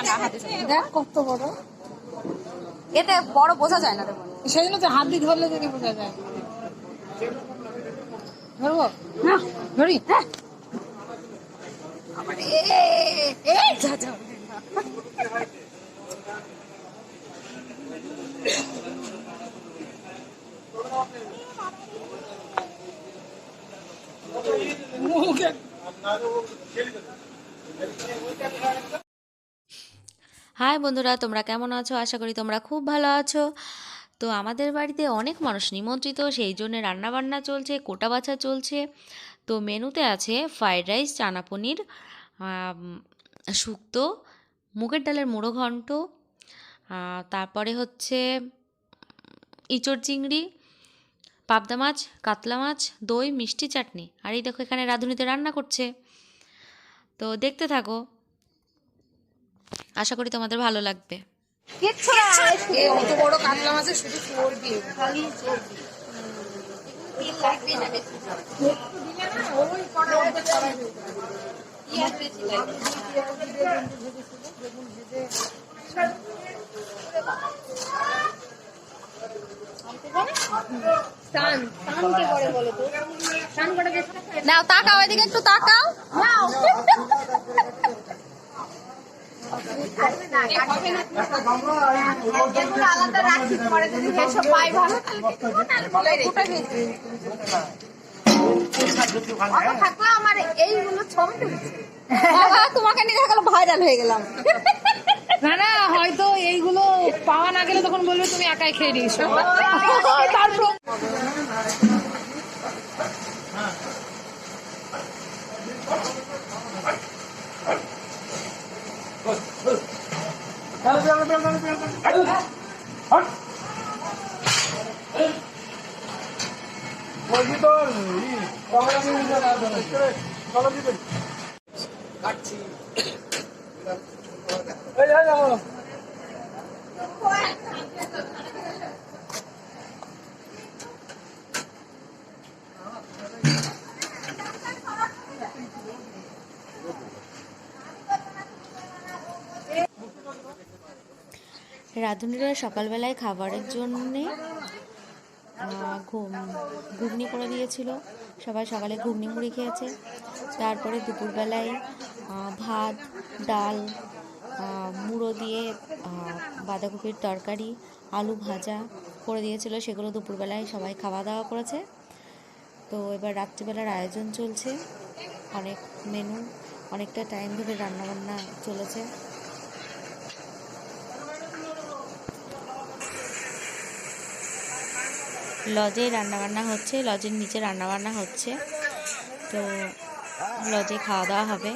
না হাতে দেখ কত বড়, এতে বড় বোঝা যায় না। সেই জন্য তো হাত দিয়ে ধরলে যদি বোঝা যায়। ধরবো না ধরি, হ্যাঁ যা যা মুখে হাই বন্ধুরা, তোমরা কেমন আছো? আশা করি তোমরা খুব ভালো আছো। তো আমাদের বাড়িতে অনেক মানুষ নিমন্ত্রিত, সেই জন্য রান্নাবান্না চলছে, কোটা বাছা চলছে। তো মেনুতে আছে ফ্রাইড রাইস, চানা পনির, শুক্তো, মুগের ডালের মুড়ো ঘন্ট, তারপরে হচ্ছে ইঁচড় চিংড়ি, পাবদা মাছ, কাতলা মাছ, দই, মিষ্টি, চাটনি। আর এই দেখো এখানে রাঁধুনিতে রান্না করছে। তো দেখতে থাকো, আশা করি তোমাদের ভালো লাগবে। কিচ্ছু না, এই অত বড় কাতলা মাছের শুধু চর্বি, খালি চর্বি। তেল লাগবে না বেশি, ওই কটা মধ্যে ছড়াই দিই। পেঁয়াজ বেশি লাগবে। নাও তাকাও, এদিকে একটু তাকাও। নাও আলাদা রাখি, পরে যদি এসব পাই ভালো থাকলে আমার এইগুলো ছবি তোমাকে নিয়ে দেখা গেল ভাইরাল হয়ে গেলাম। না না, হয়তো এইগুলো পাওয়া না গেলে তখন বলবে তুমি একাই খেয়ে নিয়েছো। তারপর রাঁধুনিরা সকালবেলায় খাবারের জন্যে ঘুগনি করে দিয়েছিল। সবাই সকালে ঘুগনি মুড়ি খেয়েছে। তারপরে দুপুরবেলায় ভাত, ডাল, মুড়ো দিয়ে বাঁধাকপির তরকারি, আলু ভাজা করে দিয়েছিল। সেগুলো দুপুরবেলায় সবাই খাওয়া দাওয়া করেছে। তো এবার রাত্রিবেলার আয়োজন চলছে। অনেক মেনু, অনেকটা টাইম ধরে রান্নাবান্না চলেছে। লজে রান্নাবান্না হচ্ছে, লজের নিচে রান্নাবান্না হচ্ছে। তো লজে খাওয়া দাওয়া হবে।